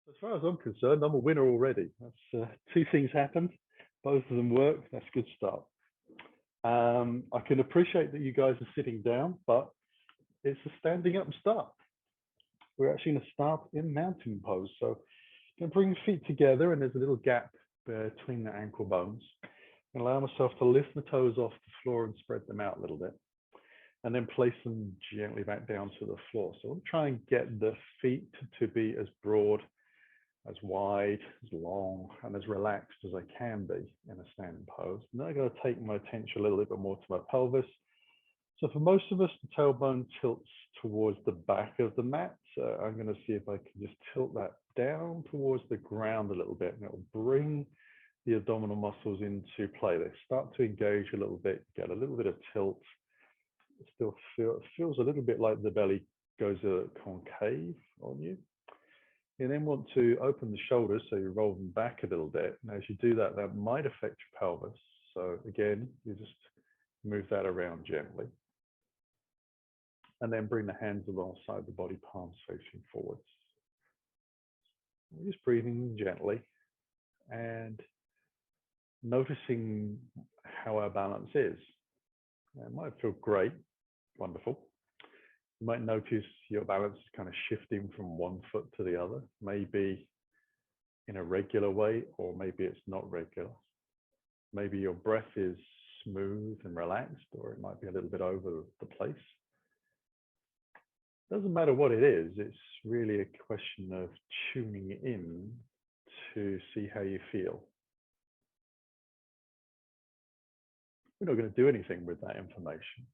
As far as I'm concerned, I'm a winner already. That's two things happened. Both of them work. That's a good start. I can appreciate that you guys are sitting down, but it's a standing up start. We're actually going to start in mountain pose. So I'm going to bring feet together, and there's a little gap between the ankle bones. And allow myself to lift the toes off the floor and spread them out a little bit, and then place them gently back down to the floor. So I'm trying to get the feet to be as broad, as wide, as long, and as relaxed as I can be in a standing pose. Now I'm going to take my attention a little bit more to my pelvis. So for most of us, the tailbone tilts towards the back of the mat. So I'm going to see if I can just tilt that down towards the ground a little bit, and it will bring the abdominal muscles into play. They start to engage a little bit, get a little bit of tilt. It still feels a little bit like the belly goes concave on you. You then want to open the shoulders, so you roll them back a little bit. And as you do that, that might affect your pelvis. So again, you just move that around gently. And then bring the hands alongside the body, palms facing forwards. Just breathing gently and noticing how our balance is. It might feel great, wonderful. You might notice your balance is kind of shifting from one foot to the other, maybe in a regular way, or maybe it's not regular. Maybe your breath is smooth and relaxed, or it might be a little bit over the place. Doesn't matter what it is, it's really a question of tuning in to see how you feel. We're not going to do anything with that information.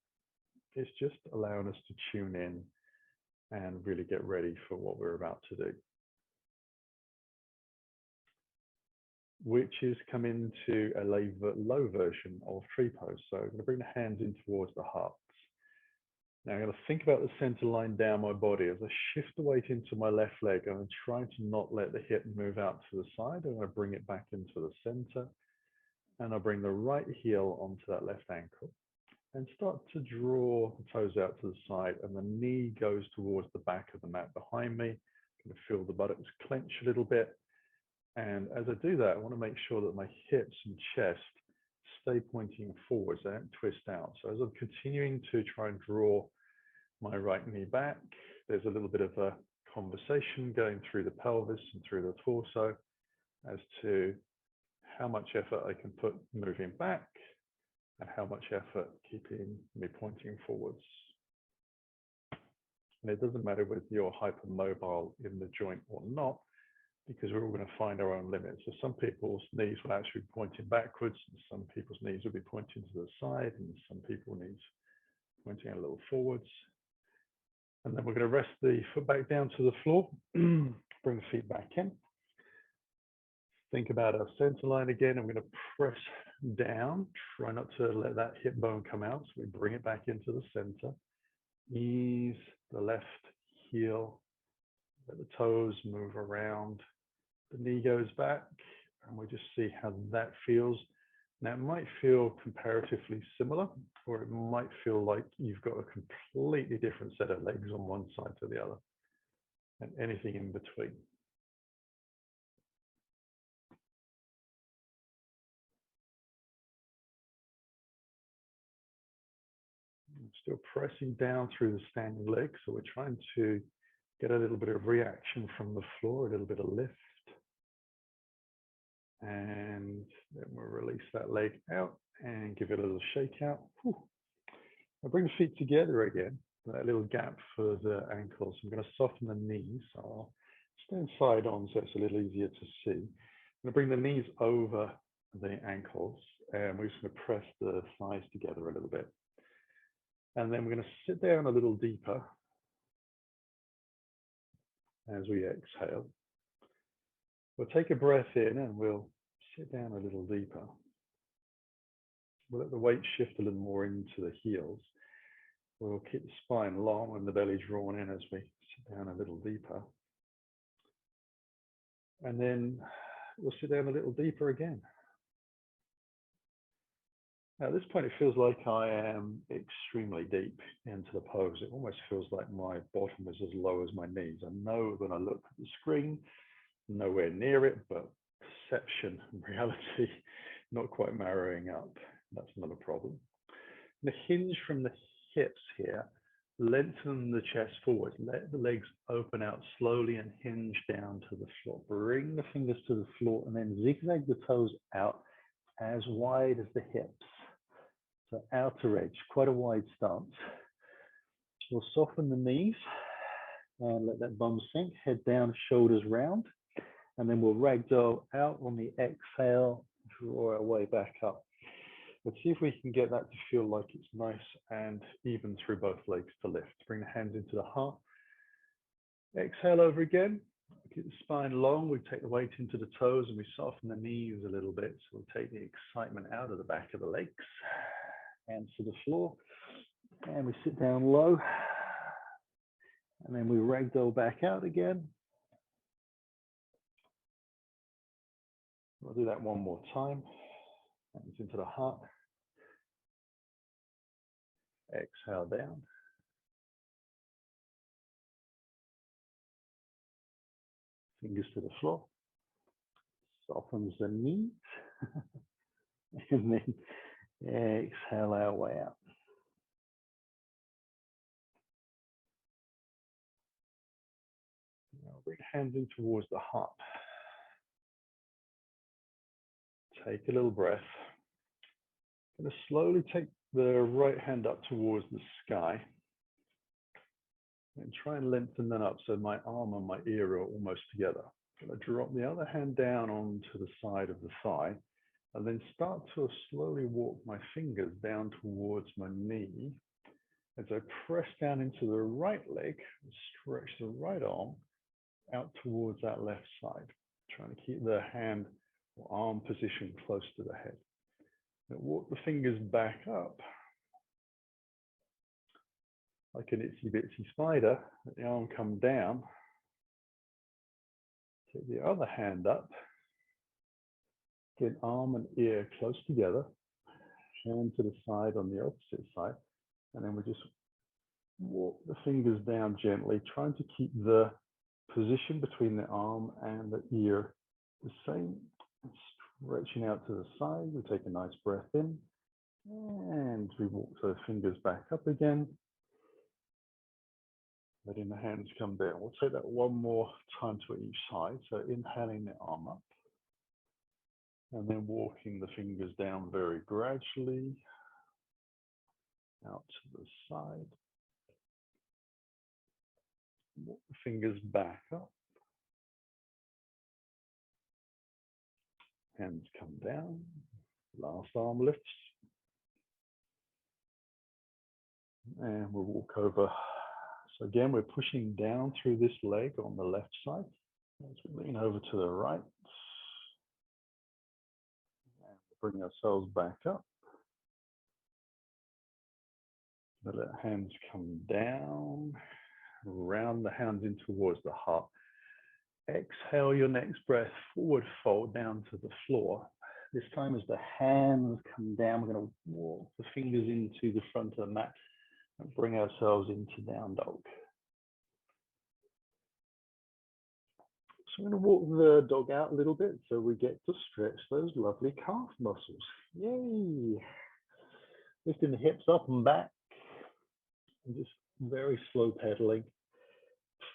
It's just allowing us to tune in and really get ready for what we're about to do, which is come into a low version of tree pose. So I'm going to bring the hands in towards the hearts. Now I'm going to think about the center line down my body. As I shift the weight into my left leg, I'm trying to not let the hip move out to the side. I'm going to bring it back into the center, and I'll bring the right heel onto that left ankle and start to draw the toes out to the side, and the knee goes towards the back of the mat behind me. I'm going to feel the buttocks clench a little bit. And as I do that, I want to make sure that my hips and chest stay pointing forwards, they don't twist out. So as I'm continuing to try and draw my right knee back, there's a little bit of a conversation going through the pelvis and through the torso as to how much effort I can put moving back and how much effort keeping me pointing forwards. And it doesn't matter whether you're hypermobile in the joint or not, because we're all going to find our own limits. So some people's knees will actually be pointing backwards, and some people's knees will be pointing to the side, and some people's knees pointing a little forwards. And then we're going to rest the foot back down to the floor, bring the feet back in. Think about our center line again. I'm going to press down, try not to let that hip bone come out. So we bring it back into the center. Ease the left heel, let the toes move around. The knee goes back, and we just see how that feels. Now, it might feel comparatively similar, or it might feel like you've got a completely different set of legs on one side to the other, and anything in between. I'm still pressing down through the standing leg, so we're trying to get a little bit of reaction from the floor, a little bit of lift. And then we'll release that leg out and give it a little shake out. I'll bring the feet together again, that little gap for the ankles. I'm going to soften the knees. So I'll stand side on so it's a little easier to see. I'm going to bring the knees over the ankles, and we're just going to press the thighs together a little bit. And then we're going to sit down a little deeper as we exhale. We'll take a breath in and we'll sit down a little deeper. We'll let the weight shift a little more into the heels. We'll keep the spine long and the belly drawn in as we sit down a little deeper. And then we'll sit down a little deeper again. Now, at this point, it feels like I am extremely deep into the pose. It almost feels like my bottom is as low as my knees. I know when I look at the screen nowhere near it, but perception and reality not quite marrying up. That's not a problem. The hinge from the hips here, lengthen the chest forward, let the legs open out slowly and hinge down to the floor. Bring the fingers to the floor and then zigzag the toes out as wide as the hips. So outer edge, quite a wide stance. We'll soften the knees and let that bum sink, head down, shoulders round. And then we'll ragdoll out on the exhale, draw our way back up. Let's see if we can get that to feel like it's nice and even through both legs to lift. Bring the hands into the heart. Exhale over again. Keep the spine long. We take the weight into the toes and we soften the knees a little bit. So we'll take the excitement out of the back of the legs. Hands to the floor. And we sit down low. And then we ragdoll back out again. We'll do that one more time. Hands into the heart. Exhale down. Fingers to the floor. Softens the knees. And then exhale our way out. Now bring hands in towards the heart. Take a little breath. I'm going to slowly take the right hand up towards the sky and try and lengthen that up so my arm and my ear are almost together. I'm going to drop the other hand down onto the side of the thigh and then start to slowly walk my fingers down towards my knee as I press down into the right leg and stretch the right arm out towards that left side, trying to keep the hand or arm position close to the head. Now walk the fingers back up like an itsy bitsy spider. Let the arm come down. Take the other hand up. Get arm and ear close together. Hand to the side on the opposite side. And then we just walk the fingers down gently, trying to keep the position between the arm and the ear the same. Stretching out to the side. We take a nice breath in. And we walk the fingers back up again. Letting the hands come down. We'll take that one more time to each side. So inhaling the arm up. And then walking the fingers down very gradually. Out to the side. Walk the fingers back up. Hands come down. Last arm lifts. And we'll walk over. So again, we're pushing down through this leg on the left side. As we lean over to the right. And bring ourselves back up. Let the hands come down. Round the hands in towards the heart. Exhale your next breath, forward fold down to the floor. This time as the hands come down, we're going to walk the fingers into the front of the mat and bring ourselves into down dog. So I'm going to walk the dog out a little bit so we get to stretch those lovely calf muscles. Yay! Lifting the hips up and back and just very slow pedaling.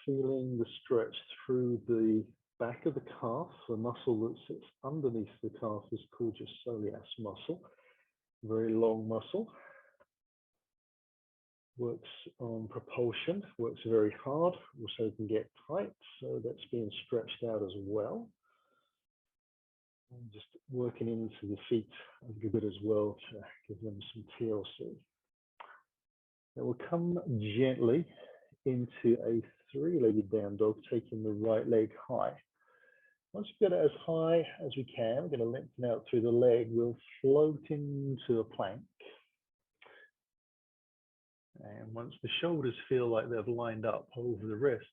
Feeling the stretch through the back of the calf. The muscle that sits underneath the calf is called your soleus muscle. Very long muscle. Works on propulsion, works very hard, also can get tight, so that's being stretched out as well. And just working into the feet a good bit as well to give them some TLC. Now we'll come gently into a three-legged down dog, taking the right leg high. Once we get it as high as we can, we're going to lengthen out through the leg. We'll float into a plank. And once the shoulders feel like they've lined up over the wrists,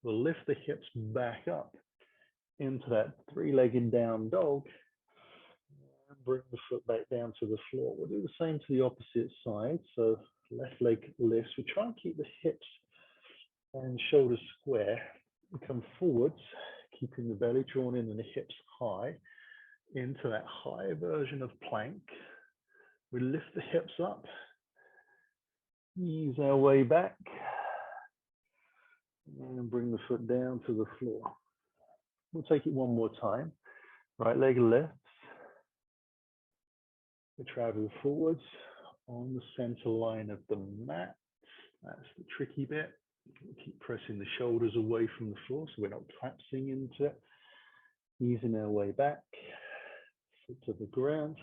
we'll lift the hips back up into that three-legged down dog. And bring the foot back down to the floor. We'll do the same to the opposite side. So left leg lifts. We try and keep the hips and shoulders square. We come forwards, keeping the belly drawn in and the hips high into that high version of plank. We lift the hips up, ease our way back, and bring the foot down to the floor. We'll take it one more time. Right leg lifts. We travel forwards on the center line of the mat. That's the tricky bit. Keep pressing the shoulders away from the floor so we're not collapsing into it. Easing our way back, foot to the ground.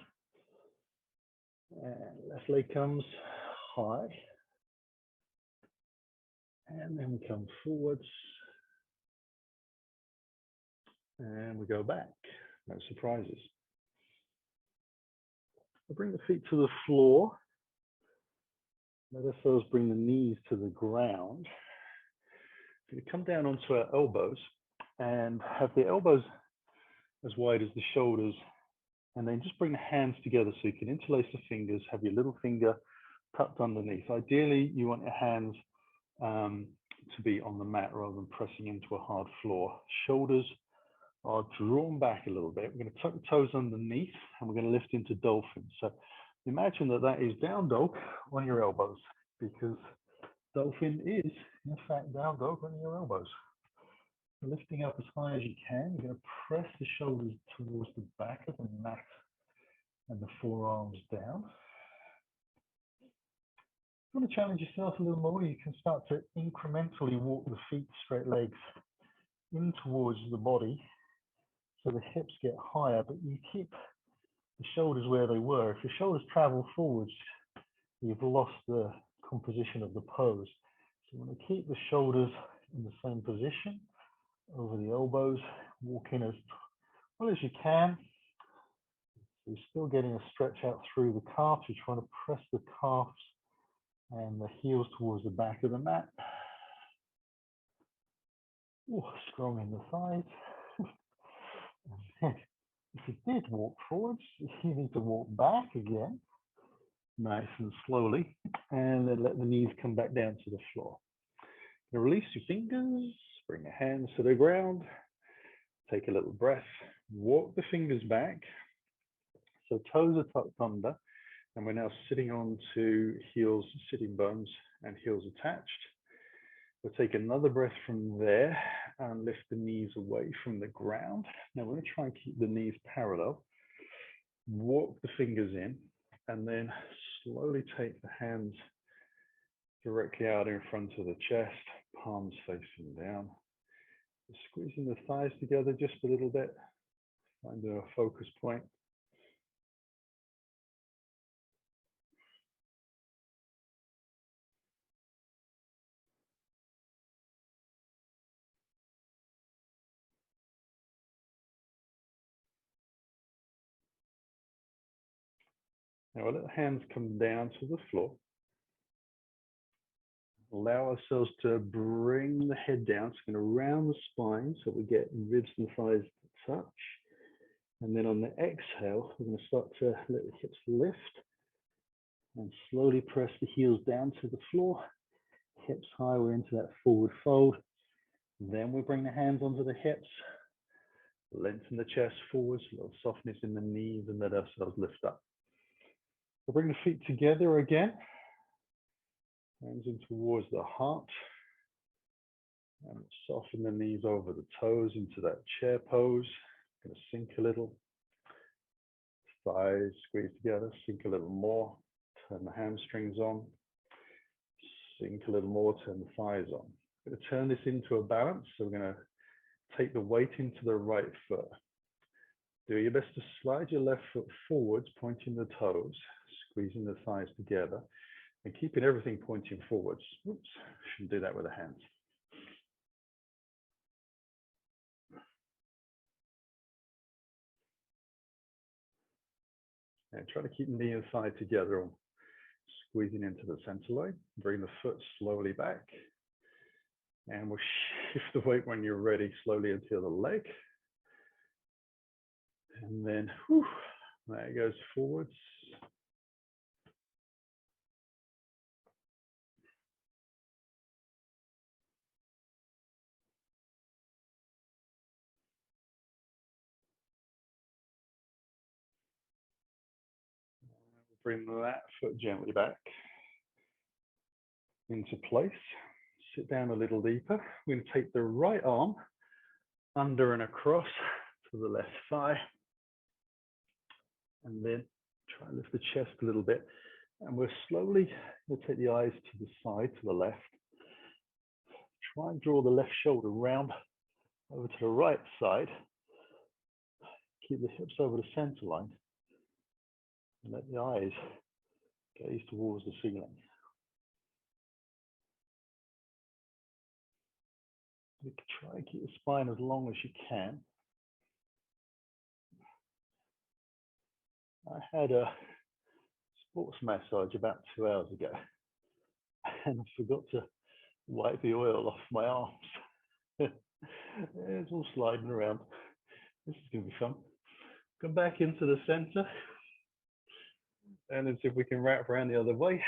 And left leg comes high. And then we come forwards. And we go back. No surprises. I'll bring the feet to the floor. Let ourselves bring the knees to the ground. So we come down onto our elbows and have the elbows as wide as the shoulders, and then just bring the hands together so you can interlace the fingers, have your little finger tucked underneath. Ideally, you want your hands to be on the mat rather than pressing into a hard floor. Shoulders are drawn back a little bit. We're going to tuck the toes underneath and we're going to lift into dolphin. So imagine that that is down dog on your elbows, because dolphin is in fact down dog on your elbows. Lifting up as high as you can, you're going to press the shoulders towards the back of the mat and the forearms down. If you want to challenge yourself a little more, you can start to incrementally walk the feet, straight legs in towards the body so the hips get higher, but you keep the shoulders where they were. If your shoulders travel forwards, you've lost the composition of the pose. So you want to keep the shoulders in the same position, over the elbows, walking as well as you can. So you're still getting a stretch out through the calves. You're trying to press the calves and the heels towards the back of the mat. Ooh, strong in the thighs. If you did walk forwards, you need to walk back again, nice and slowly, and then let the knees come back down to the floor. Now release your fingers, bring your hands to the ground, take a little breath, walk the fingers back. So toes are tucked under, and we're now sitting on to heels, sitting bones, and heels attached. We'll take another breath from there and lift the knees away from the ground. Now we're going to try and keep the knees parallel. Walk the fingers in, and then slowly take the hands directly out in front of the chest, palms facing down. Squeezing the thighs together just a little bit, find a focus point. Now we'll let the hands come down to the floor. Allow ourselves to bring the head down. So we're going to round the spine so we get ribs and thighs to touch. And then on the exhale, we're going to start to let the hips lift and slowly press the heels down to the floor. Hips high, we're into that forward fold. Then we bring the hands onto the hips, lengthen the chest forwards, a little softness in the knees, and let ourselves lift up. We'll bring the feet together again. Hands in towards the heart. And soften the knees over the toes into that chair pose. Going to sink a little. Thighs squeeze together, sink a little more. Turn the hamstrings on. Sink a little more, turn the thighs on. We're going to turn this into a balance. So we're going to take the weight into the right foot. Do your best to slide your left foot forwards, pointing the toes, squeezing the thighs together, and keeping everything pointing forwards. Oops, shouldn't do that with the hands. And try to keep knee and thigh together, squeezing into the center line. Bring the foot slowly back. And we'll shift the weight when you're ready, slowly into the leg. And then, whew, there it goes forwards. bring that foot gently back into place. Sit down a little deeper. We're going to take the right arm under and across to the left thigh. And then try and lift the chest a little bit. And we'll slowly, we'll take the eyes to the side, to the left. Try and draw the left shoulder round over to the right side. Keep the hips over the center line. And let the eyes gaze towards the ceiling. You can try and keep the spine as long as you can. I had a sports massage about 2 hours ago, and I forgot to wipe the oil off my arms. It's all sliding around. This is going to be fun. Come back into the center, and then see if we can wrap around the other way.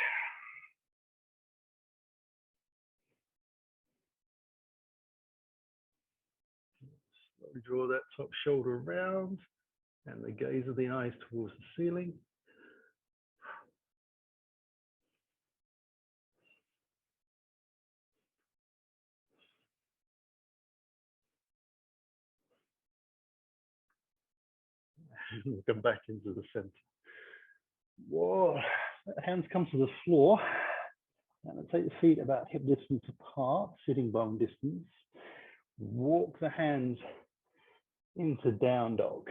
Slowly draw that top shoulder around, and the gaze of the eyes towards the ceiling. We'll come back into the center. Whoa, hands come to the floor. And take the feet about hip distance apart, sitting bone distance. Walk the hands into down dog.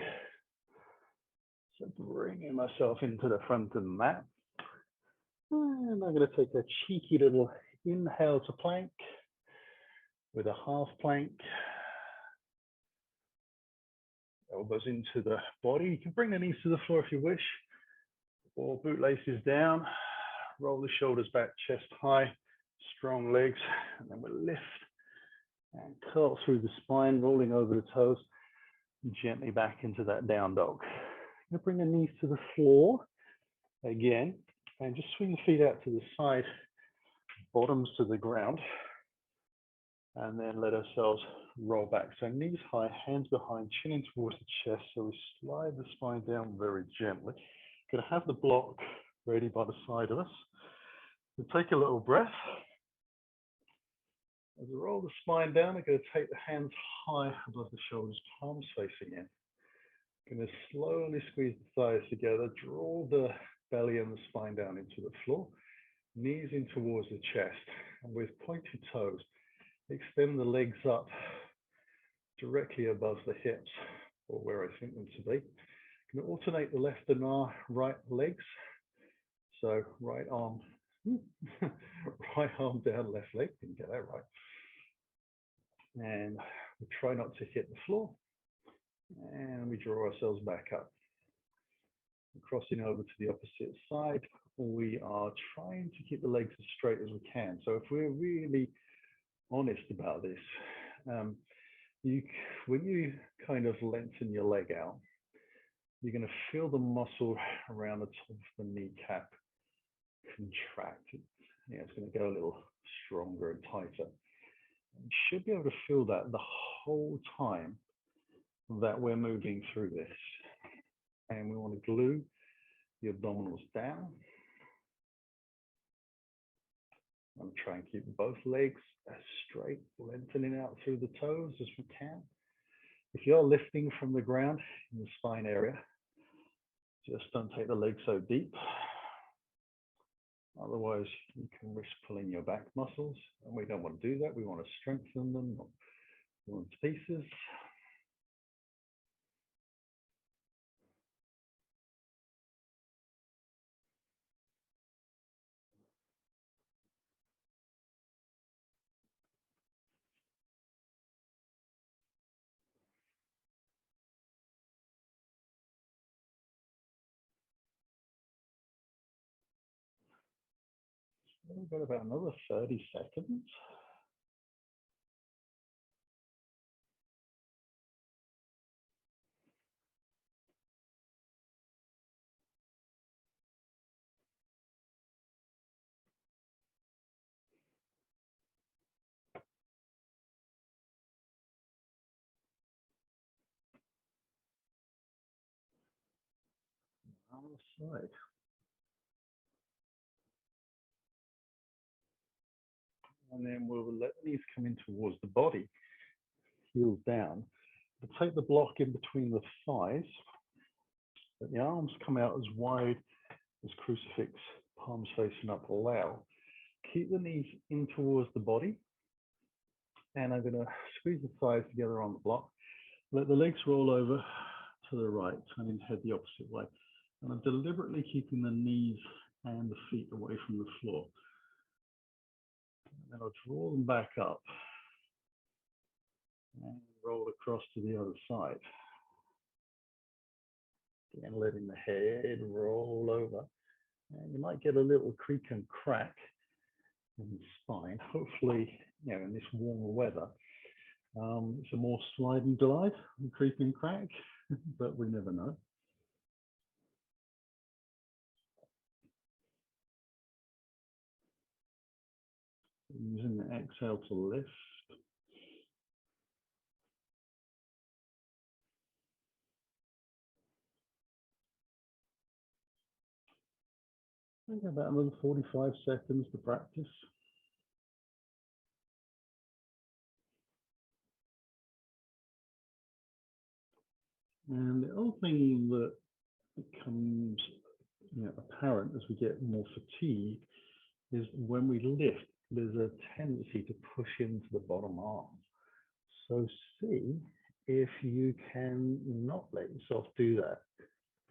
So bringing myself into the front of the mat. And I'm going to take a cheeky little inhale to plank with a half plank. Elbows into the body. You can bring the knees to the floor if you wish, or bootlaces down. Roll the shoulders back, chest high, strong legs, and then we'll lift and curl through the spine, rolling over the toes, and gently back into that down dog. Now bring the knees to the floor again, and just swing the feet out to the side, bottoms to the ground, and then let ourselves roll back. So knees high, hands behind, chin in towards the chest, so we slide the spine down very gently. Going to have the block ready by the side of us. We'll take a little breath. As we roll the spine down, we're going to take the hands high above the shoulders, palms facing in. Going to slowly squeeze the thighs together, draw the belly and the spine down into the floor, knees in towards the chest, and with pointed toes, extend the legs up directly above the hips, or where I think them to be. Going to alternate the left and right legs. So right arm, right arm down, left leg, didn't get that right. And we try not to hit the floor. And we draw ourselves back up. Crossing over to the opposite side, we are trying to keep the legs as straight as we can. So if we're really honest about this, when you kind of lengthen your leg out, you're going to feel the muscle around the top of the kneecap contract. It's going to go a little stronger and tighter. You should be able to feel that the whole time that we're moving through this. And we want to glue the abdominals down. I'm trying to keep both legs as straight, lengthening out through the toes as we can. If you're lifting from the ground in the spine area, just don't take the legs so deep. Otherwise, you can risk pulling your back muscles, and we don't want to do that. We want to strengthen them, not pull them to pieces. We've got about another 30 seconds. On the side. And then we'll let the knees come in towards the body, heels down. We'll take the block in between the thighs, let the arms come out as wide as crucifix, palms facing up allow. Keep the knees in towards the body, and I'm going to squeeze the thighs together on the block. Let the legs roll over to the right, turning head the opposite way. And I'm deliberately keeping the knees and the feet away from the floor. And then I'll draw them back up and roll across to the other side. Again, letting the head roll over. And you might get a little creak and crack in the spine. Hopefully, in this warmer weather, it's a more slide and glide and creak and crack, but we never know. Using the exhale to lift. I think about another 45 seconds to practice. And the other thing that becomes apparent as we get more fatigue is when we lift, there's a tendency to push into the bottom arm. So see if you can not let yourself do that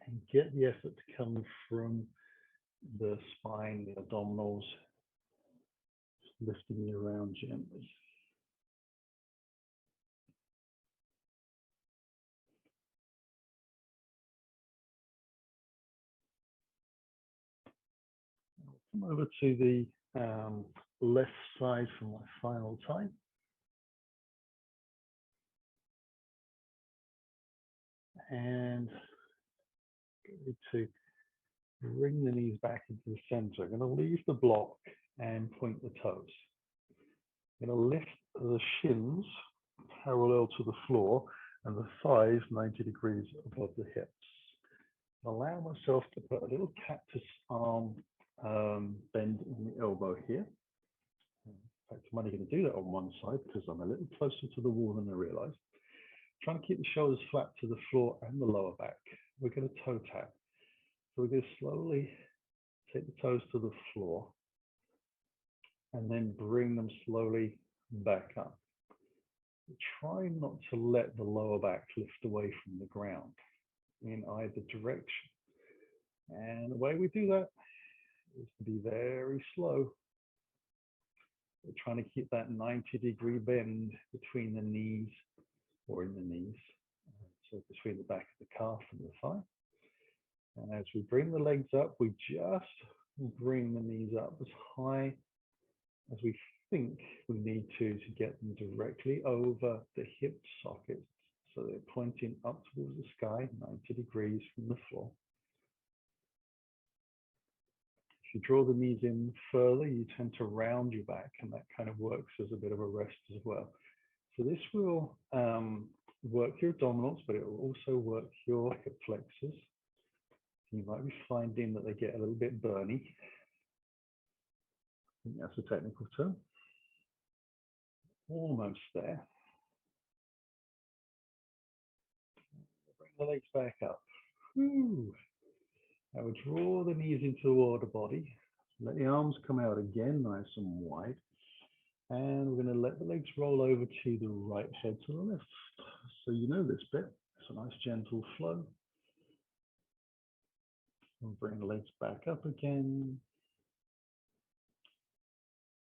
and get the effort to come from the spine, the abdominals, lifting you around gently. I'll come over to the left side for my final time. And to bring the knees back into the center. I'm going to leave the block and point the toes. I'm going to lift the shins parallel to the floor and the thighs 90 degrees above the hips. Allow myself to put a little cactus arm bend in the elbow here. In fact, I'm only going to do that on one side because I'm a little closer to the wall than I realized. Trying to keep the shoulders flat to the floor and the lower back. We're going to toe tap. So we're going to slowly take the toes to the floor and then bring them slowly back up. Try not to let the lower back lift away from the ground in either direction. And the way we do that is to be very slow. We're trying to keep that 90-degree bend between the knees or in the knees. So between the back of the calf and the thigh. And as we bring the legs up, we just bring the knees up as high as we think we need to get them directly over the hip sockets. So they're pointing up towards the sky, 90 degrees from the floor. If you draw the knees in further, you tend to round your back, and that kind of works as a bit of a rest as well. So this will work your abdominals, but it will also work your hip flexors. You might be finding that they get a little bit burny. I think that's a technical term. Almost there. Bring the legs back up. Whew. Now we draw the knees into the body. Let the arms come out again, nice and wide. And we're going to let the legs roll over to the right, head to the left. So you know this bit. It's a nice gentle flow. And bring the legs back up again.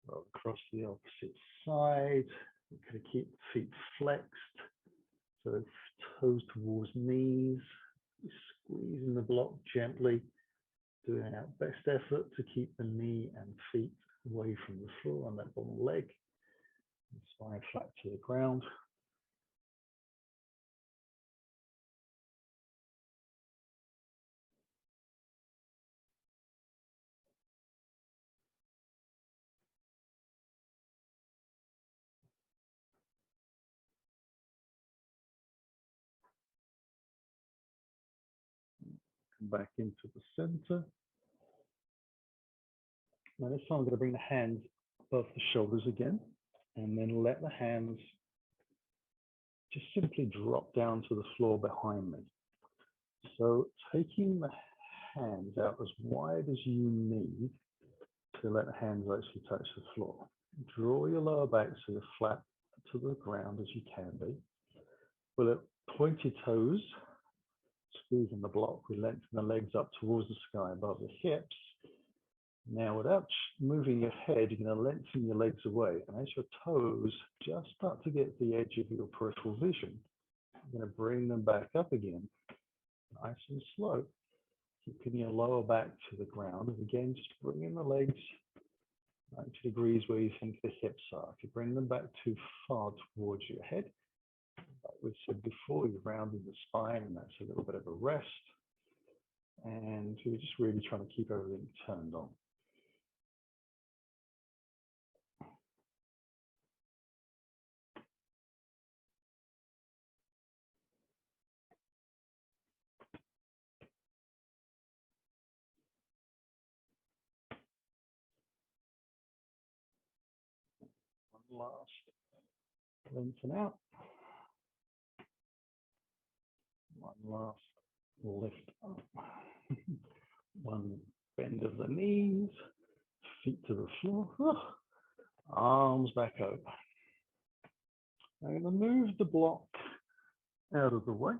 Roll across to the opposite side. We're going to keep the feet flexed. So toes towards knees. Squeezing the block gently. Doing our best effort to keep the knee and feet away from the floor on that bottom leg. Spine flat to the ground. Come back into the center. Now this time I'm going to bring the hands above the shoulders again, and then let the hands just simply drop down to the floor behind me. So taking the hands out as wide as you need to let the hands actually touch the floor. Draw your lower back so you're flat to the ground as you can be. We'll point your toes, squeezing the block. We lengthen the legs up towards the sky above the hips. Now, without moving your head, you're going to lengthen your legs away. And as your toes just start to get to the edge of your peripheral vision, you're going to bring them back up again, nice and slow. Keeping your lower back to the ground. And again, just bringing the legs 90 degrees where you think the hips are. If you bring them back too far towards your head, like we said before, you're rounding the spine, and that's a little bit of a rest. And we're just really trying to keep everything turned on. One last lengthen out. One last lift up. One bend of the knees, feet to the floor, arms back over. I'm going to move the block out of the way.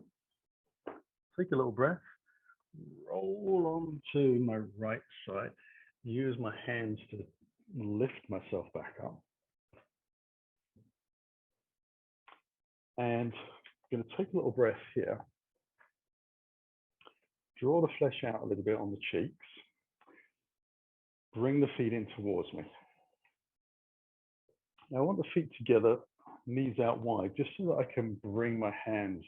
Take a little breath. Roll onto my right side. Use my hands to lift myself back up. And I'm going to take a little breath here. Draw the flesh out a little bit on the cheeks. Bring the feet in towards me. Now I want the feet together, knees out wide, just so that I can bring my hands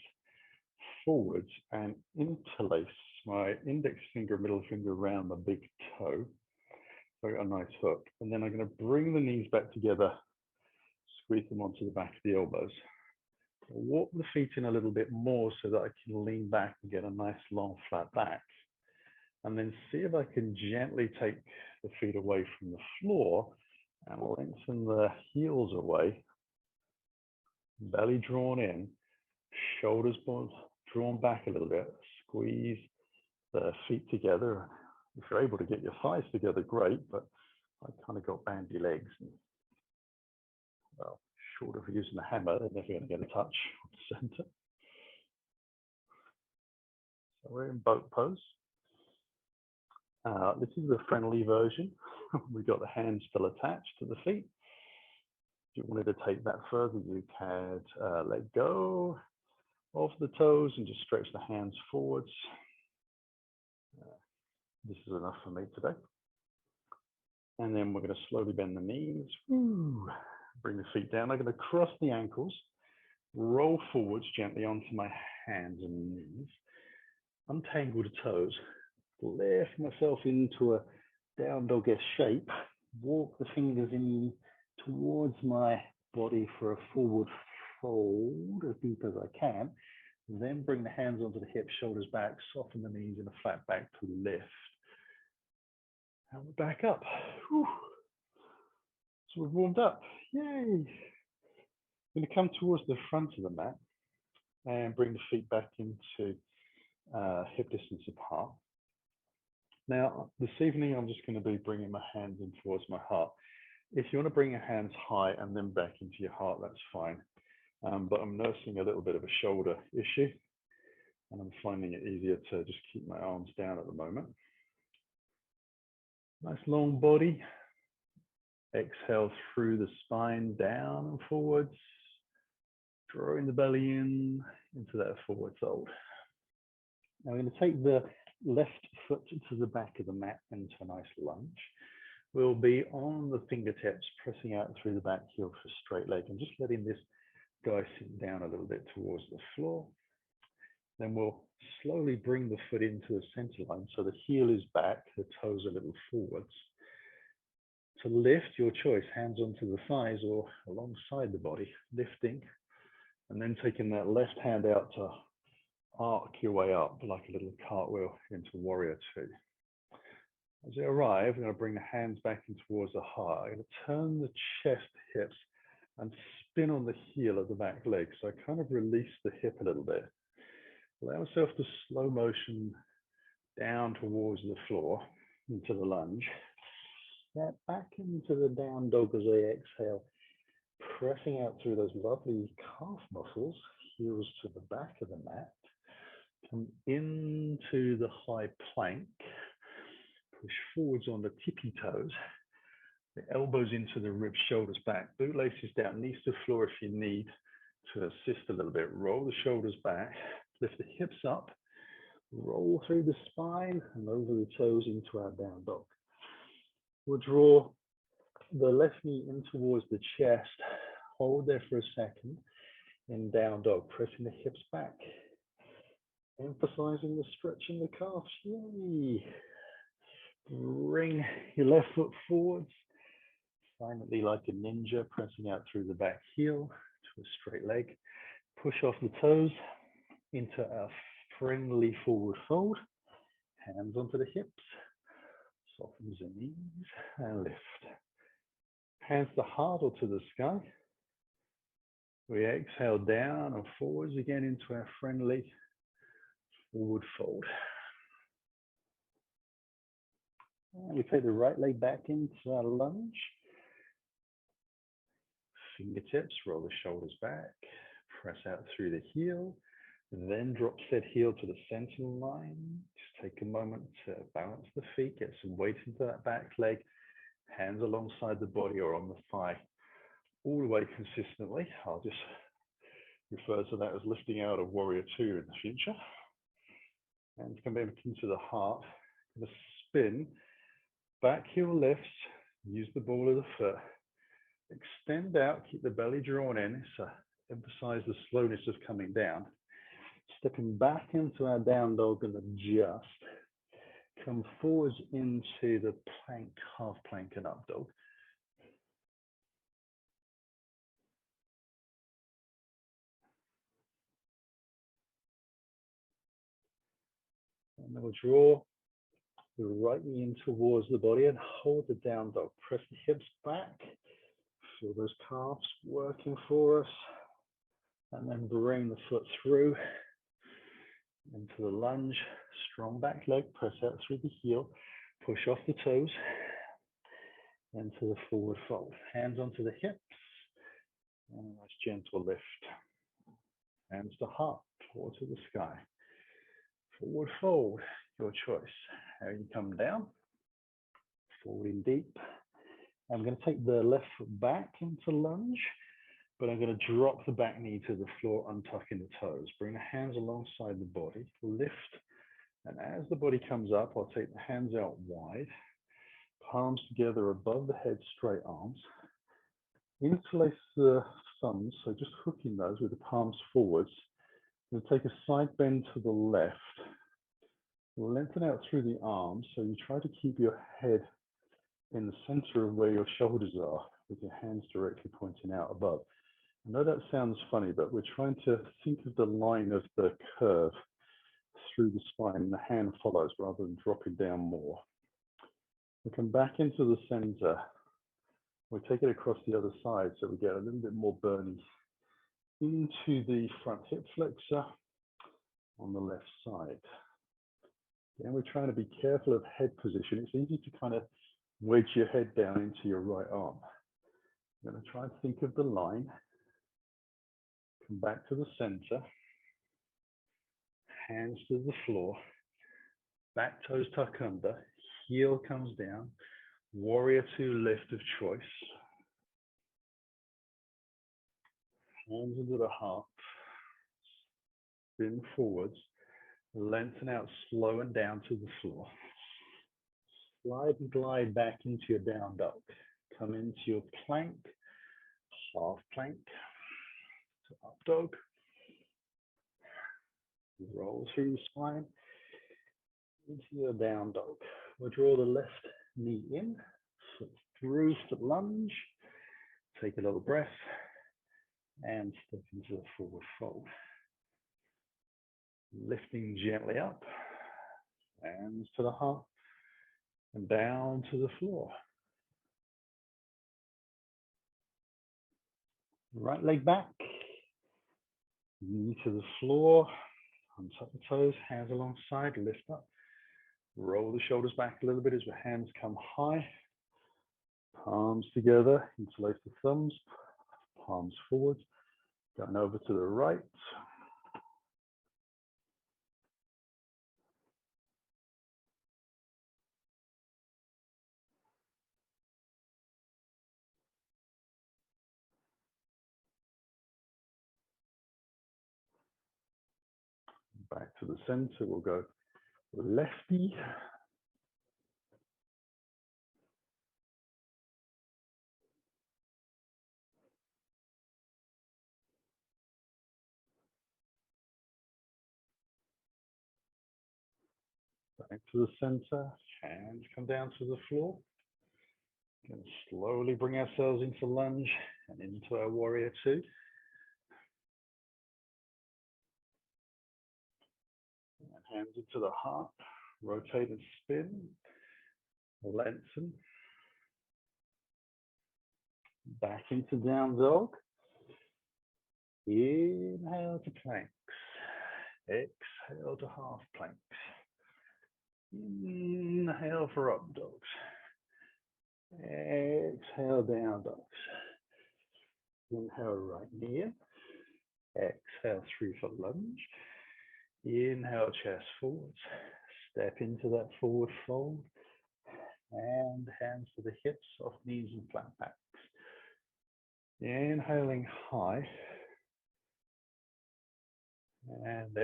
forwards and interlace my index finger, middle finger around my big toe. So I got a nice hook. And then I'm going to bring the knees back together, squeeze them onto the back of the elbows. Walk the feet in a little bit more so that I can lean back and get a nice long flat back. And then see if I can gently take the feet away from the floor and lengthen the heels away. Belly drawn in, shoulders drawn back a little bit. Squeeze the feet together. If you're able to get your thighs together, great, but I kind of got bandy legs. And, well, short of using a hammer, they're never going to get a touch on the center. So we're in boat pose. This is the friendly version. We've got the hands still attached to the feet. If you wanted to take that further, you can let go of the toes and just stretch the hands forwards. This is enough for me today. And then we're going to slowly bend the knees. Woo. Bring the feet down. I'm going to cross the ankles, roll forwards gently onto my hands and knees, untangle the toes, lift myself into a down dog-esque shape, walk the fingers in towards my body for a forward fold as deep as I can, then bring the hands onto the hips, shoulders back, soften the knees in a flat back to lift. And we're back up. Whew. So we've warmed up. Yay! I'm going to come towards the front of the mat and bring the feet back into hip distance apart. Now, this evening, I'm just going to be bringing my hands in towards my heart. If you want to bring your hands high and then back into your heart, that's fine. But I'm nursing a little bit of a shoulder issue, and I'm finding it easier to just keep my arms down at the moment. Nice long body. Exhale through the spine, down and forwards. Drawing the belly in into that forward fold. Now we're going to take the left foot to the back of the mat into a nice lunge. We'll be on the fingertips, pressing out through the back heel for straight leg and just letting this guy sink down a little bit towards the floor. Then we'll slowly bring the foot into the center line so the heel is back, the toes a little forwards. To lift, your choice, hands onto the thighs or alongside the body, lifting, and then taking that left hand out to arc your way up like a little cartwheel into warrior two. As they arrive, we're going to bring the hands back in towards the heart. I'm going to turn the chest, hips, and spin on the heel of the back leg. So I kind of release the hip a little bit. Allow yourself to slow motion down towards the floor, into the lunge. Step back into the down dog as I exhale, pressing out through those lovely calf muscles, heels to the back of the mat. Come into the high plank. Push forwards on the tippy toes. The elbows into the ribs, shoulders back. Bootlaces down, knees to floor if you need to assist a little bit. Roll the shoulders back. Lift the hips up. Roll through the spine and over the toes into our down dog. We'll draw the left knee in towards the chest. Hold there for a second. In down dog, pressing the hips back. Emphasizing the stretch in the calves. Yay! Bring your left foot forwards. Silently like a ninja, pressing out through the back heel to a straight leg. Push off the toes into a friendly forward fold. Hands onto the hips. Softens the knees and lift. Hands to heart or to the sky. We exhale down and forwards again into our friendly forward fold. And we take the right leg back into our lunge. Fingertips, roll the shoulders back. Press out through the heel. Then drop said heel to the center line. Just take a moment to balance the feet, get some weight into that back leg, hands alongside the body or on the thigh, all the way consistently. I'll just refer to that as lifting out of Warrior 2 in the future. And come back into the heart, the spin, back heel lifts, use the ball of the foot, extend out, keep the belly drawn in, so emphasize the slowness of coming down. Stepping back into our down dog and adjust. Come forwards into the plank, half plank and up dog. And then we'll draw the right knee in towards the body and hold the down dog. Press the hips back. Feel those calves working for us. And then bring the foot through into the lunge. Strong back leg. Press out through the heel. Push off the toes. Into the forward fold. Hands onto the hips. And a nice gentle lift. Hands to heart or to the sky. Forward fold, your choice. How you come down. Falling deep. I'm going to take the left foot back into lunge, but I'm going to drop the back knee to the floor, untucking the toes. Bring the hands alongside the body, lift, and as the body comes up, I'll take the hands out wide, palms together above the head, straight arms. Interlace the thumbs, so just hooking those with the palms forwards. I'm going to take a side bend to the left, lengthen out through the arms, so you try to keep your head in the center of where your shoulders are, with your hands directly pointing out above. I know that sounds funny, but we're trying to think of the line of the curve through the spine, and the hand follows rather than dropping down more. We come back into the center. We take it across the other side, so we get a little bit more burning into the front hip flexor on the left side. And we're trying to be careful of head position. It's easy to kind of wedge your head down into your right arm. I'm going to try and think of the line. Come back to the center. Hands to the floor. Back toes tuck under. Heel comes down. Warrior 2 lift of choice. Hands into the heart. Spin forwards. Lengthen out, slow and down to the floor. Slide and glide back into your down dog. Come into your plank, half plank, to up dog. Roll through the spine into your down dog. We'll draw the left knee in, foot through to lunge. Take a little breath and step into the forward fold. Lifting gently up, hands to the heart. and down to the floor. Right leg back, knee to the floor, untuck the toes, hands alongside, lift up. Roll the shoulders back a little bit as your hands come high. Palms together, interlace the thumbs, palms forward, going over to the right. Back to the center, we'll go lefty. Back to the center, hands come down to the floor. Going to slowly bring ourselves into lunge and into our warrior two. And hands into the heart, rotate and spin, lengthen. Back into down dog. Inhale to planks. Exhale to half planks. Inhale for up dogs. Exhale down dogs. Inhale right knee in. Exhale through for lunge. Inhale chest forwards. Step into that forward fold. And hands to the hips, soft knees and flat backs. Inhaling high. And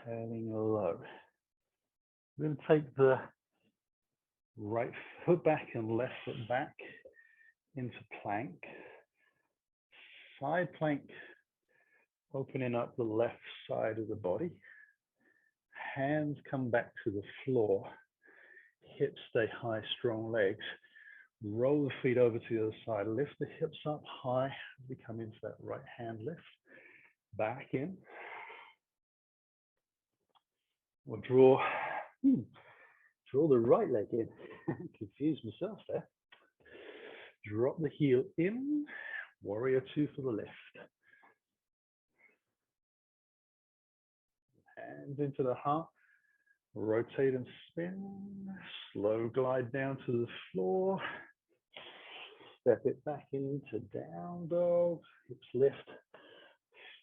exhaling low. We're going to take the right foot back and left foot back into plank. Side plank, opening up the left side of the body. Hands come back to the floor. Hips stay high, strong legs. Roll the feet over to the other side. Lift the hips up high. We come into that right hand lift. Back in. We'll draw the right leg in. Confused myself there. Drop the heel in. Warrior two for the lift. Hands into the heart. Rotate and spin. Slow glide down to the floor. Step it back into down dog. Hips lift.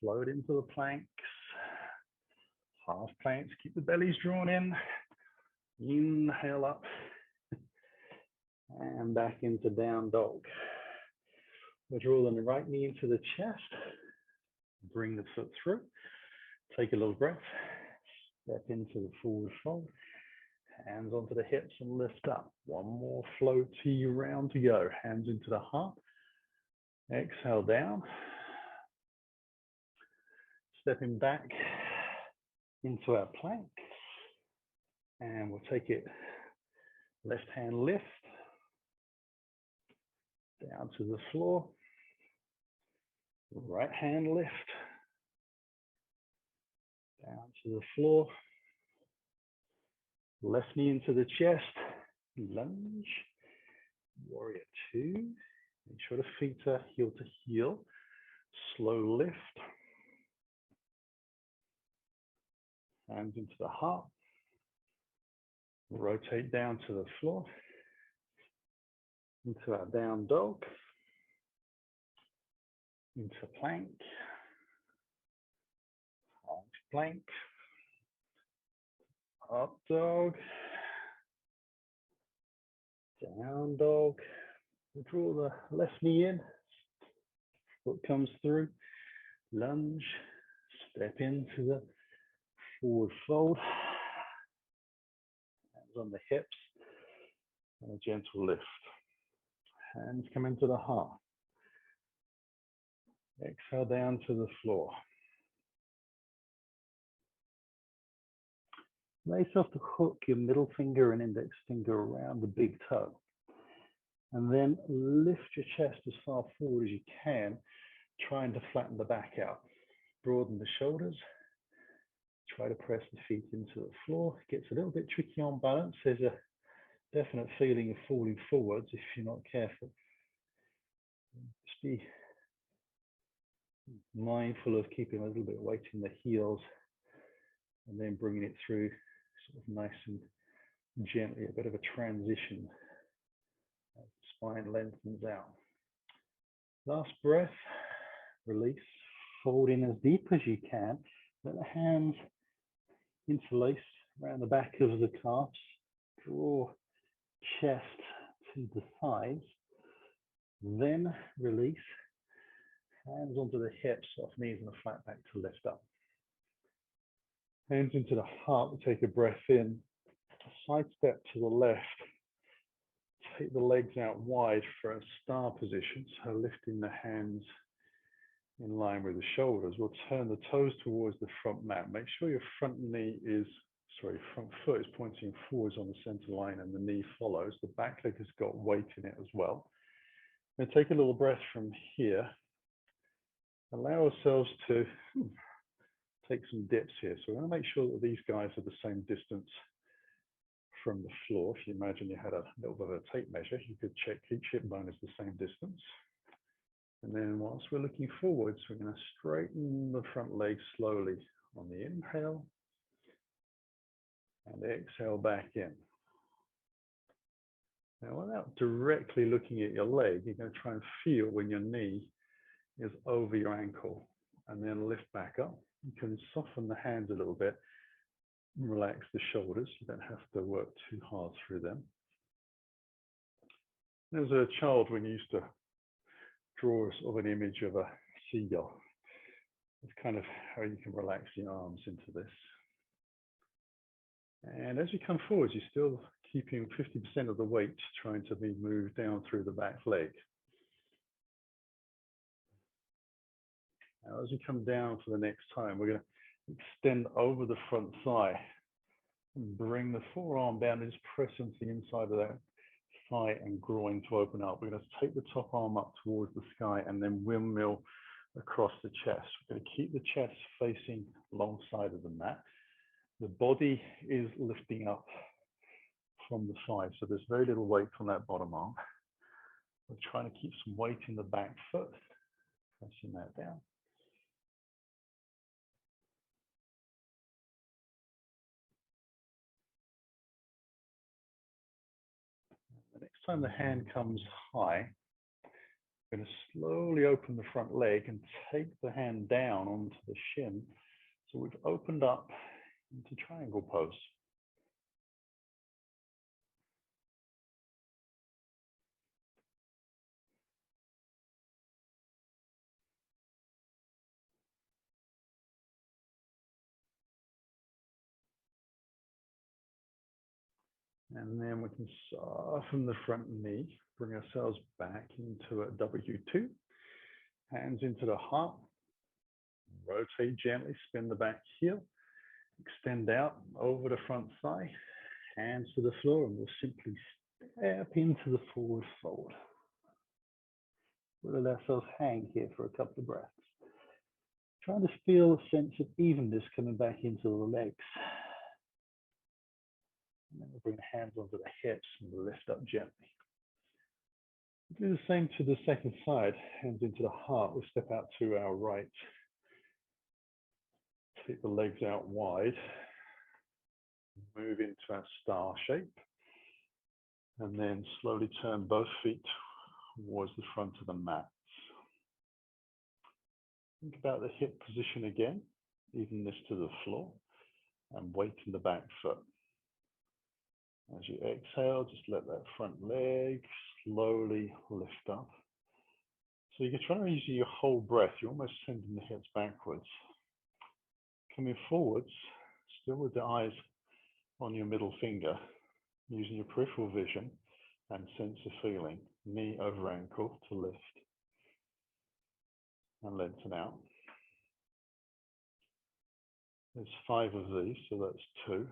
Float into the planks. Half planks. Keep the bellies drawn in. Inhale up. And back into down dog. We're drawing the right knee into the chest. Bring the foot through. Take a little breath. Step into the forward fold. Hands onto the hips and lift up. One more floaty round to go. Hands into the heart. Exhale down. Stepping back into our plank. And we'll take it left hand lift. Down to the floor. Right hand lift. Down to the floor. Left knee into the chest. Lunge. Warrior two. Make sure the feet are heel to heel. Slow lift. Hands into the heart. Rotate down to the floor. Into our down dog. Into plank. Half plank. Up dog. Down dog. We draw the left knee in. Foot comes through. Lunge. Step into the forward fold. Hands on the hips. And a gentle lift. Hands come into the heart. Exhale down to the floor. Allow yourself to hook your middle finger and index finger around the big toe. And then lift your chest as far forward as you can, trying to flatten the back out. Broaden the shoulders. Try to press the feet into the floor. It gets a little bit tricky on balance. There's a definite feeling of falling forwards if you're not careful. Just be mindful of keeping a little bit of weight in the heels and then bringing it through sort of nice and gently, a bit of a transition as the spine lengthens out. Last breath, release, fold in as deep as you can. Let the hands interlace around the back of the calves. Draw chest to the thighs. Then release. Hands onto the hips, soft knees and a flat back to lift up. Hands into the heart, we take a breath in. Side step to the left. Take the legs out wide for a star position. So lifting the hands in line with the shoulders. We'll turn the toes towards the front mat. Make sure your front foot is pointing forwards on the center line and the knee follows. The back leg has got weight in it as well. And take a little breath from here. Allow ourselves to take some dips here. So we're going to make sure that these guys are the same distance from the floor. If you imagine you had a little bit of a tape measure, you could check each hip bone is the same distance. And then whilst we're looking forwards, we're going to straighten the front leg slowly on the inhale and exhale back in. Now, without directly looking at your leg, you're going to try and feel when your knee is over your ankle and then lift back up. You can soften the hands a little bit, relax the shoulders. You don't have to work too hard through them. As a child, when you used to draw sort of an image of a seagull, it's kind of how you can relax your arms into this. And as you come forward, you're still keeping 50% of the weight trying to be moved down through the back leg. Now, as we come down for the next time, we're going to extend over the front thigh and bring the forearm down and just press into the inside of that thigh and groin to open up. We're going to take the top arm up towards the sky and then windmill across the chest. We're going to keep the chest facing alongside of the mat. The body is lifting up from the side, so there's very little weight on that bottom arm. We're trying to keep some weight in the back foot, pressing that down. The next time the hand comes high, we're going to slowly open the front leg and take the hand down onto the shin. So we've opened up into triangle pose. And then we can soften the front knee, bring ourselves back into a W2. Hands into the heart. Rotate gently, spin the back heel. Extend out over the front thigh. Hands to the floor, and we'll simply step into the forward fold. We'll let ourselves hang here for a couple of breaths. Trying to feel a sense of evenness coming back into the legs. And then we'll bring the hands onto the hips and we'll lift up gently. We'll do the same to the second side. Hands into the heart. We'll step out to our right. Take the legs out wide. Move into our star shape. And then slowly turn both feet towards the front of the mat. Think about the hip position again. Evenness to the floor. And weight in the back foot. As you exhale, just let that front leg slowly lift up. So you can try to use your whole breath. You're almost sending the hips backwards. Coming forwards, still with the eyes on your middle finger, using your peripheral vision and sense of feeling. Knee over ankle to lift and lengthen out. There's 5 of these, so that's 2.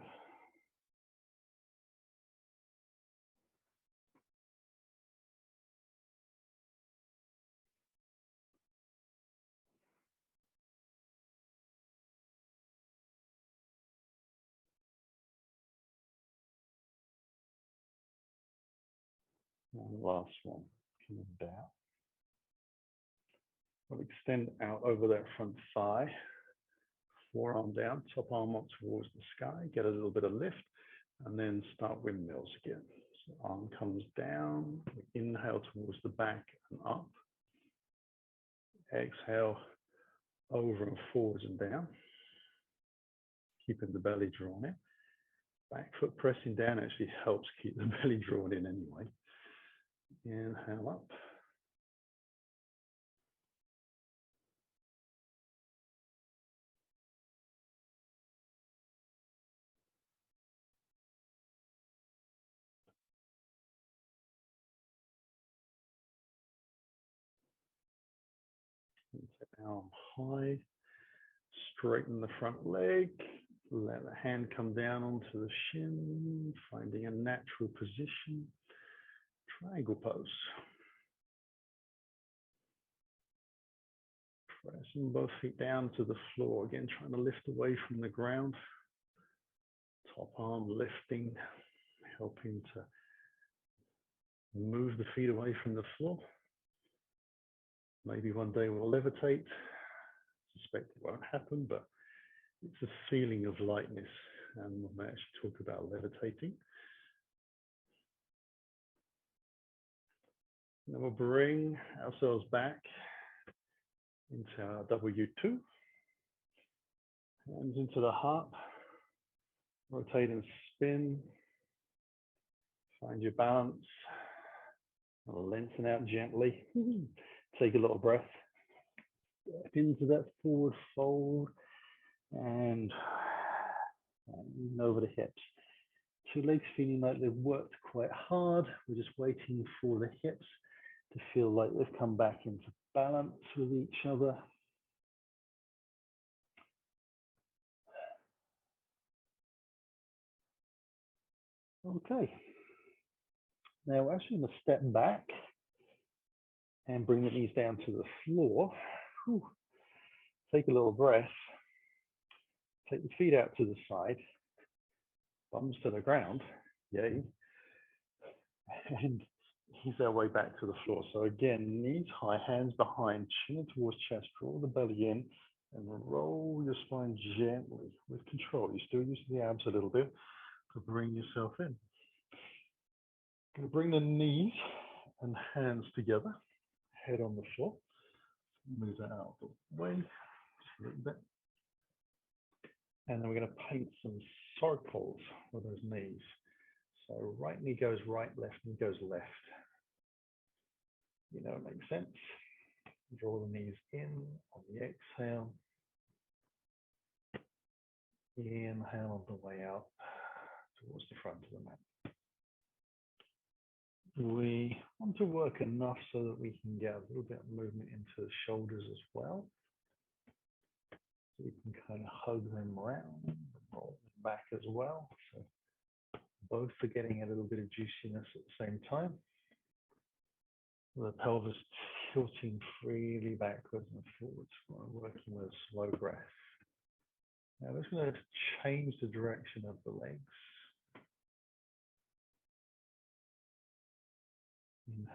And the last one, coming down. We'll extend out over that front thigh, forearm down, top arm up towards the sky, get a little bit of lift, and then start windmills again. So arm comes down, we inhale towards the back and up. Exhale over and forwards and down, keeping the belly drawn in. Back foot pressing down actually helps keep the belly drawn in anyway. Inhale up. Arm high, straighten the front leg, let the hand come down onto the shin, finding a natural position, triangle pose. Pressing both feet down to the floor, again trying to lift away from the ground, top arm lifting, helping to move the feet away from the floor. Maybe one day we'll levitate. I suspect it won't happen, but it's a feeling of lightness, and we may actually talk about levitating. And then we'll bring ourselves back into our W2. Hands into the heart, rotate and spin. Find your balance. Lengthen out gently. Take a little breath. Step into that forward fold and over the hips. Two legs feeling like they've worked quite hard. We're just waiting for the hips to feel like they've come back into balance with each other. Okay. Now we're actually going to step back and bring the knees down to the floor. Whew. Take a little breath. Take the feet out to the side. Thumbs to the ground. Yay. And ease our way back to the floor. So again, knees high, hands behind, chin towards chest, draw the belly in, and roll your spine gently with control. You're still using the abs a little bit to bring yourself in. Going to bring the knees and hands together, head on the floor. Move that out of the way just a little bit. And then we're going to paint some circles with those knees. So right knee goes right, left knee goes left. You know, it makes sense. Draw the knees in on the exhale. Inhale on the way out towards the front of the mat. We want to work enough so that we can get a little bit of movement into the shoulders as well. So we can kind of hug them around, roll them back as well. So both are getting a little bit of juiciness at the same time. The pelvis tilting freely backwards and forwards while working with a slow breath. Now we're just going to change the direction of the legs.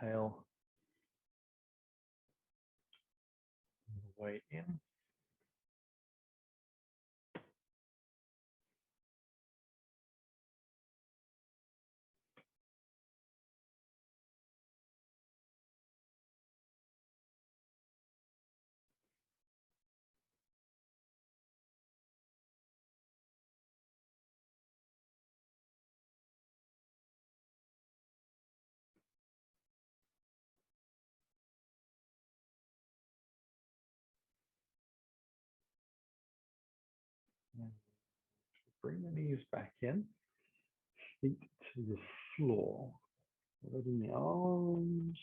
Inhale, way in. And bring the knees back in, feet to the floor, letting the arms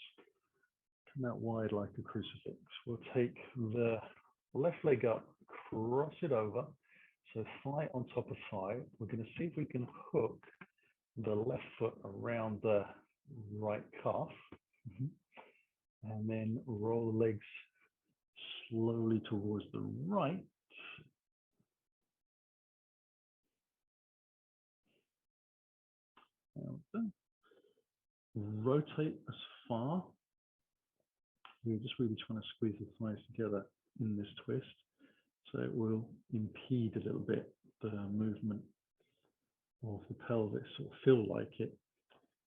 come out wide like a crucifix. We'll take the left leg up, cross it over, so thigh on top of thigh. We're going to see if we can hook the left foot around the right calf, and then roll the legs slowly towards the right. rotate as far. We're just really trying to squeeze the thighs together in this twist, so it will impede a little bit the movement of the pelvis, or feel like it.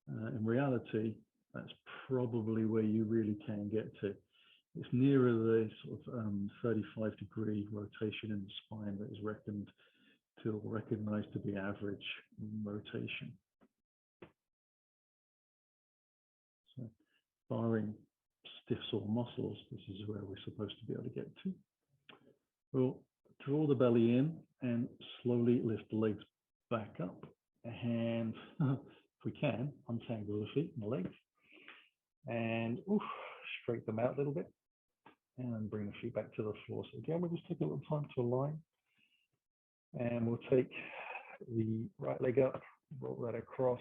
In reality, that's probably where you really can get to. It's nearer the sort of 35-degree rotation in the spine that is recognized to be average rotation. So, barring stiff sore muscles, this is where we're supposed to be able to get to. We'll draw the belly in and slowly lift the legs back up, and if we can, untangle the feet and the legs, and straighten them out a little bit, and then bring the feet back to the floor. So again, we'll just take a little time to align, and we'll take the right leg up, roll that across,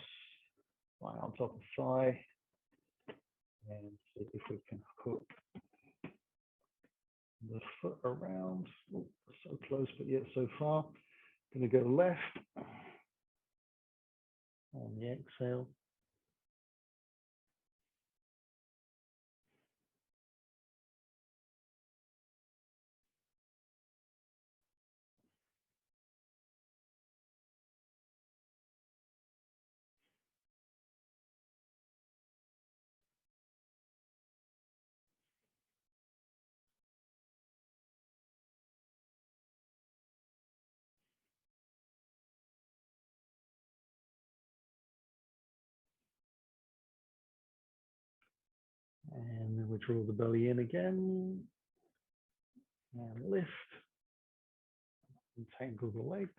lie on top of the thigh, and see if we can hook the foot around. Oh, so close, but yet so far. Going to go left on the exhale. And then we draw the belly in again, and lift, entangle the legs,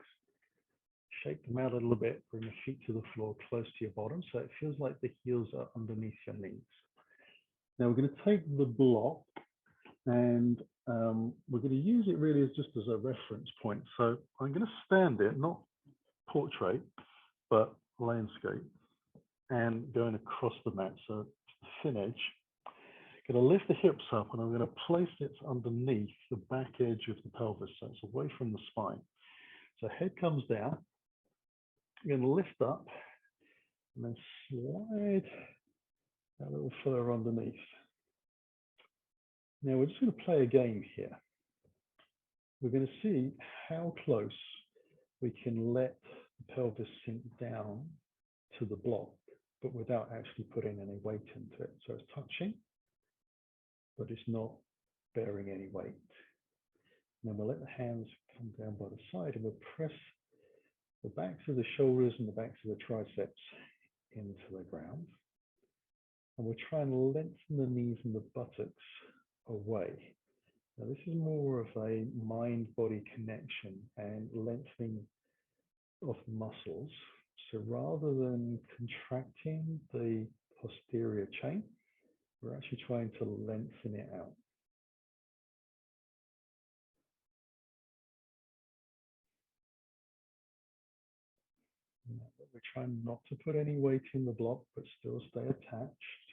shake them out a little bit, bring the feet to the floor close to your bottom, so it feels like the heels are underneath your knees. Now we're going to take the block, and we're going to use it really as just as a reference point. So I'm going to stand it, not portrait, but landscape, and going across the mat. So to the thin edge, going to lift the hips up, and I'm going to place it underneath the back edge of the pelvis, so it's away from the spine. So head comes down, you're going to lift up, and then slide a little further underneath. Now we're just going to play a game here. We're going to see how close we can let the pelvis sink down to the block, but without actually putting any weight into it. So it's touching, but it's not bearing any weight. And then we'll let the hands come down by the side, and we'll press the backs of the shoulders and the backs of the triceps into the ground. And we'll try and lengthen the knees and the buttocks away. Now this is more of a mind-body connection and lengthening of the muscles. So rather than contracting the posterior chain, we're actually trying to lengthen it out. We're trying not to put any weight in the block, but still stay attached.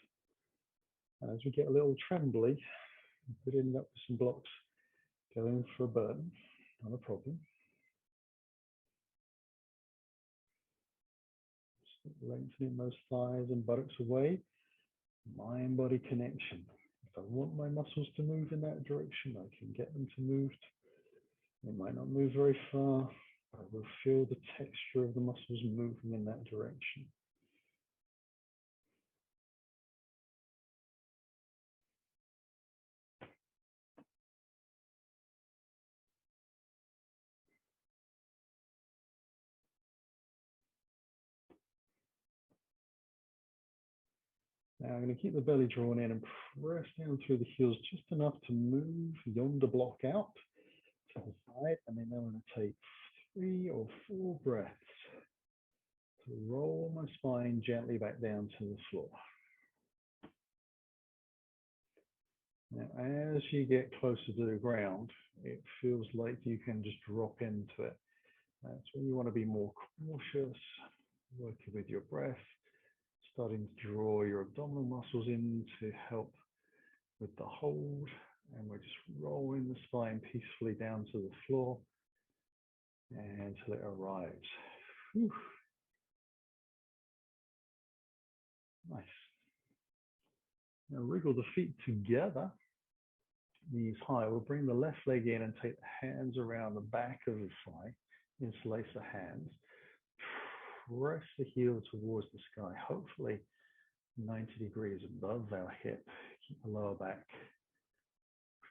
And as we get a little trembly, we could end up with some blocks going for a burn, not a problem. Just lengthening those thighs and buttocks away. Mind-body connection. If I want my muscles to move in that direction, I can get them to move. They might not move very far. I will feel the texture of the muscles moving in that direction. Now I'm going to keep the belly drawn in and press down through the heels just enough to move yonder block out to the side. And then I'm going to take 3 or 4 breaths to roll my spine gently back down to the floor. Now, as you get closer to the ground, it feels like you can just drop into it. That's when you want to be more cautious, working with your breath, starting to draw your abdominal muscles in to help with the hold. And we're just rolling the spine peacefully down to the floor until it arrives. Whew. Nice. Now wriggle the feet together, knees high. We'll bring the left leg in and take the hands around the back of the thigh. Interlace the hands. Press the heel towards the sky, hopefully 90 degrees above our hip. Keep the lower back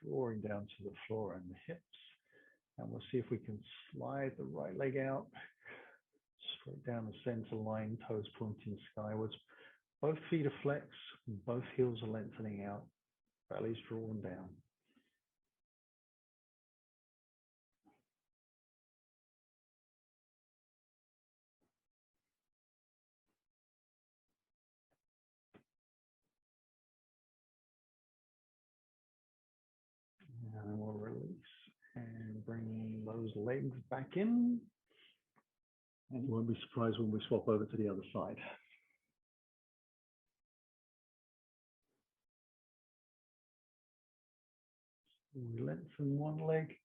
drawing down to the floor and the hips. And we'll see if we can slide the right leg out, straight down the center line, toes pointing skywards. Both feet are flexed, both heels are lengthening out, belly's drawn down. And we'll release and bring those legs back in. And you won't be surprised when we swap over to the other side. We lengthen one leg,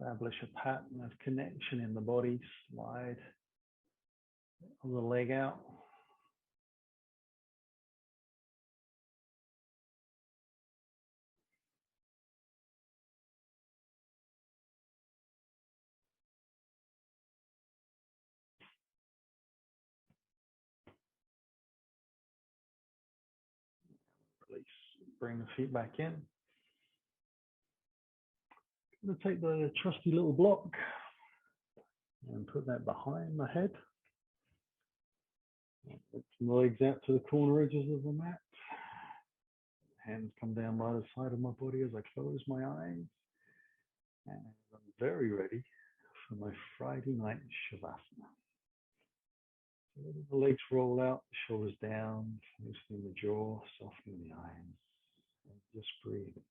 establish a pattern of connection in the body, slide the leg out. Release, bring the feet back in. I'm going to take the trusty little block and put that behind the head. Lift the legs out to the corner edges of the mat. Hands come down by the side of my body as I close my eyes. And I'm very ready for my Friday night Shavasana. So letting the legs roll out, the shoulders down, loosening the jaw, softening the eyes. And just breathe.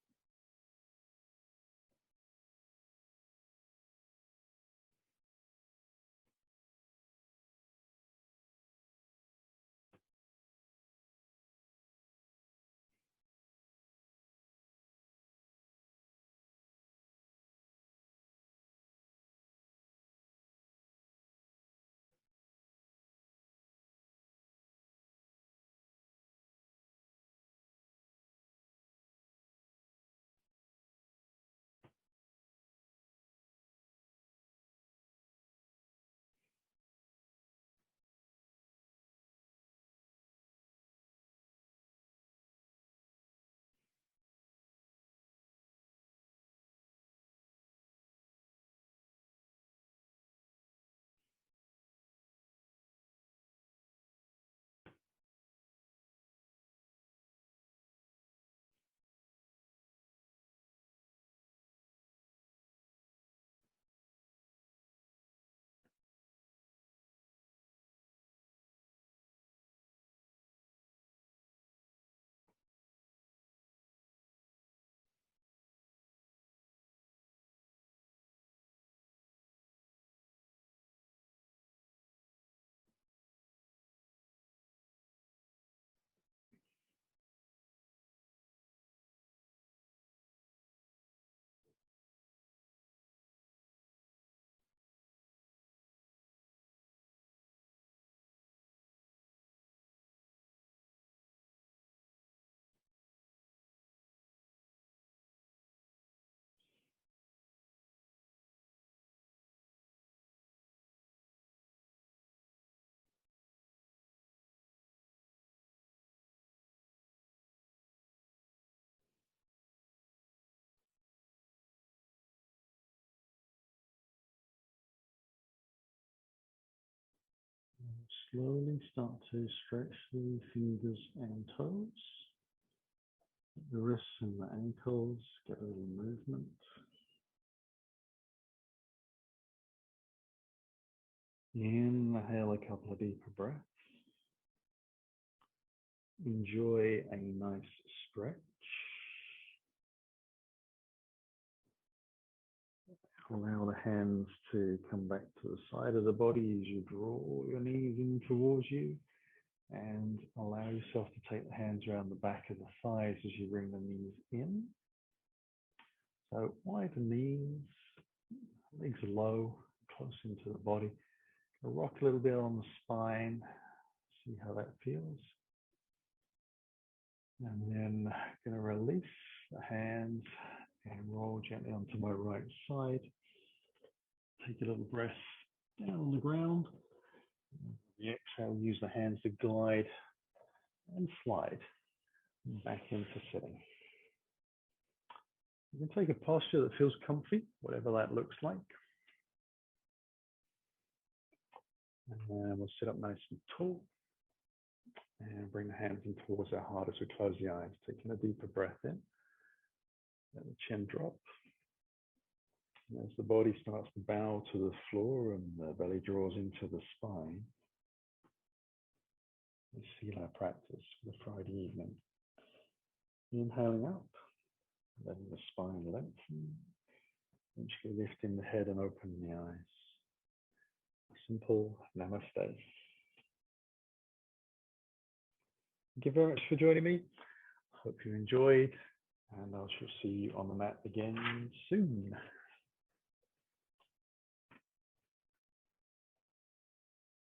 Slowly start to stretch the fingers and toes, the wrists and the ankles, get a little movement. Inhale a couple of deeper breaths. Enjoy a nice stretch. Allow the hands to come back to the side of the body as you draw your knees in towards you, and allow yourself to take the hands around the back of the thighs as you bring the knees in. So widen the knees, legs are low, close into the body. Rock a little bit on the spine, see how that feels. And then going to release the hands and roll gently onto my right side. Take a little breath down on the ground. The exhale, use the hands to glide and slide back into sitting. You can take a posture that feels comfy, whatever that looks like. And we'll sit up nice and tall. And bring the hands in towards our heart as we close the eyes, taking a deeper breath in. Let the chin drop. And as the body starts to bow to the floor and the belly draws into the spine, we seal our practice for the Friday evening. Inhaling up, letting the spine lengthen, eventually lifting the head and opening the eyes. Simple namaste. Thank you very much for joining me. Hope you enjoyed, and I shall see you on the mat again soon.